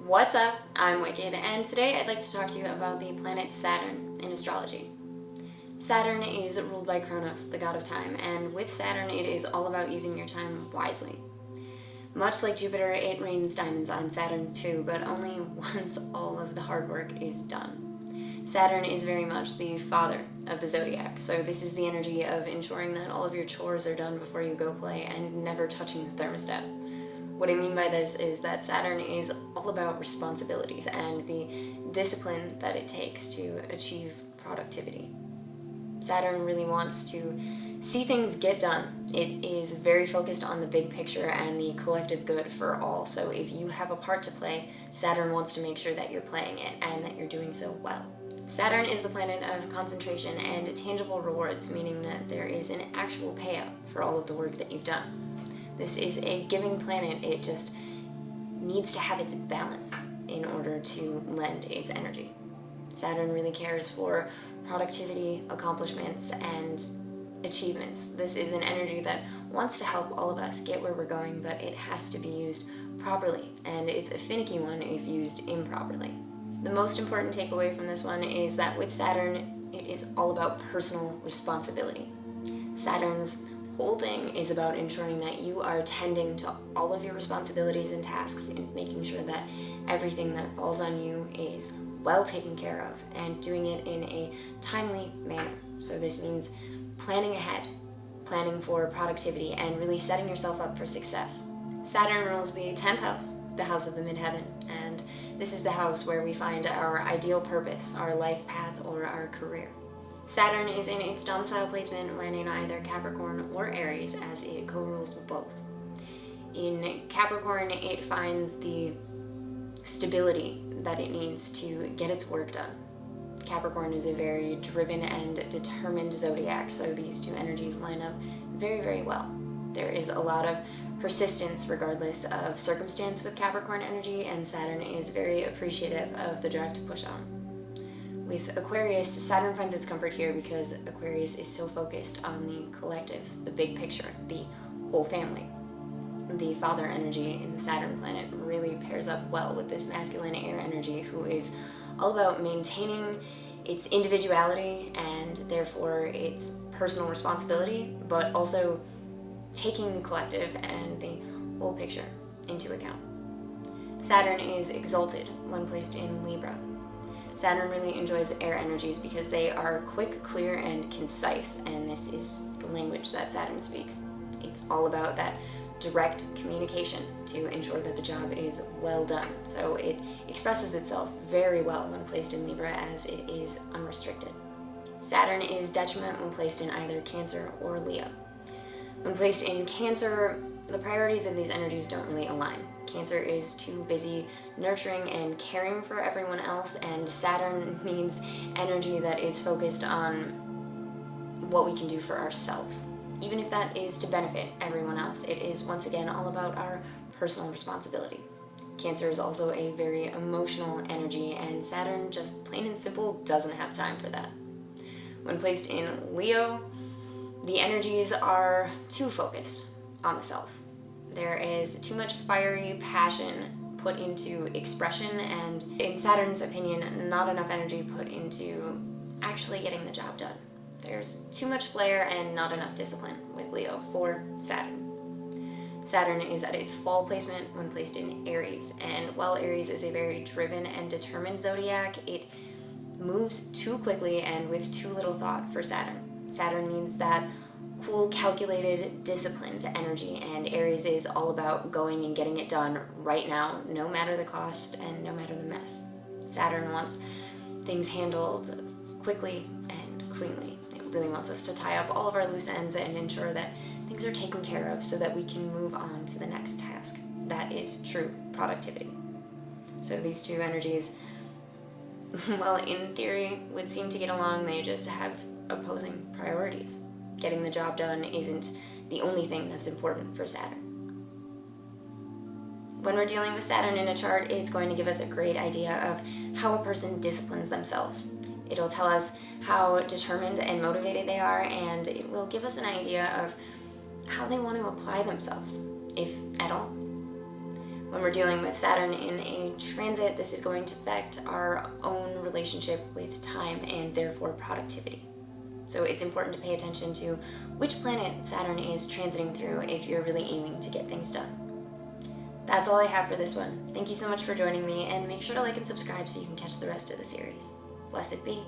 What's up? I'm Wicked, and today I'd like to talk to you about the planet Saturn in astrology. Saturn is ruled by Kronos, the god of time, and with Saturn it is all about using your time wisely. Much like Jupiter, it rains diamonds on Saturn too, but only once all of the hard work is done. Saturn is very much the father of the zodiac, so this is the energy of ensuring that all of your chores are done before you go play and never touching the thermostat. What I mean by this is that Saturn is all about responsibilities and the discipline that it takes to achieve productivity. Saturn really wants to see things get done. It is very focused on the big picture and the collective good for all. So if you have a part to play, Saturn wants to make sure that you're playing it and that you're doing so well. Saturn is the planet of concentration and tangible rewards, meaning that there is an actual payout for all of the work that you've done. This is a giving planet. It just needs to have its balance in order to lend its energy. Saturn really cares for productivity, accomplishments, and achievements. This is an energy that wants to help all of us get where we're going, but it has to be used properly, and it's a finicky one if used improperly. The most important takeaway from this one is that with Saturn, it is all about personal responsibility. Saturn's whole thing is about ensuring that you are tending to all of your responsibilities and tasks and making sure that everything that falls on you is well taken care of and doing it in a timely manner. So this means planning ahead, planning for productivity, and really setting yourself up for success. Saturn rules the 10th house, the house of the midheaven, and this is the house where we find our ideal purpose, our life path, or our career. Saturn is in its domicile placement when in either Capricorn or Aries, as it co-rules both. In Capricorn, it finds the stability that it needs to get its work done. Capricorn is a very driven and determined zodiac, so these two energies line up very, very well. There is a lot of persistence regardless of circumstance with Capricorn energy, and Saturn is very appreciative of the drive to push on. With Aquarius, Saturn finds its comfort here because Aquarius is so focused on the collective, the big picture, the whole family. The father energy in the Saturn planet really pairs up well with this masculine air energy, who is all about maintaining its individuality and therefore its personal responsibility, but also taking the collective and the whole picture into account. Saturn is exalted when placed in Libra. Saturn really enjoys air energies because they are quick, clear, and concise, and this is the language that Saturn speaks. It's all about that direct communication to ensure that the job is well done. So it expresses itself very well when placed in Libra, as it is unrestricted. Saturn is detriment when placed in either Cancer or Leo. When placed in Cancer, the priorities of these energies don't really align. Cancer is too busy nurturing and caring for everyone else, and Saturn needs energy that is focused on what we can do for ourselves. Even if that is to benefit everyone else, it is once again all about our personal responsibility. Cancer is also a very emotional energy, and Saturn just plain and simple doesn't have time for that. When placed in Leo, the energies are too focused on the self. There is too much fiery passion put into expression, and in Saturn's opinion, not enough energy put into actually getting the job done. There's too much flair and not enough discipline with Leo for Saturn. Saturn is at its fall placement when placed in Aries, and while Aries is a very driven and determined zodiac, it moves too quickly and with too little thought for Saturn. Saturn needs that cool, calculated, disciplined energy, and Aries is all about going and getting it done right now, no matter the cost and no matter the mess. Saturn wants things handled quickly and cleanly. It really wants us to tie up all of our loose ends and ensure that things are taken care of so that we can move on to the next task. That is true productivity. So these two energies, well, in theory, would seem to get along. They just have opposing priorities. Getting the job done isn't the only thing that's important for Saturn. When we're dealing with Saturn in a chart, it's going to give us a great idea of how a person disciplines themselves. It'll tell us how determined and motivated they are, and it will give us an idea of how they want to apply themselves, if at all. when we're dealing with Saturn in a transit, this is going to affect our own relationship with time and therefore productivity. So it's important to pay attention to which planet Saturn is transiting through if you're really aiming to get things done. That's all I have for this one. Thank you so much for joining me, and make sure to like and subscribe so you can catch the rest of the series. Blessed be.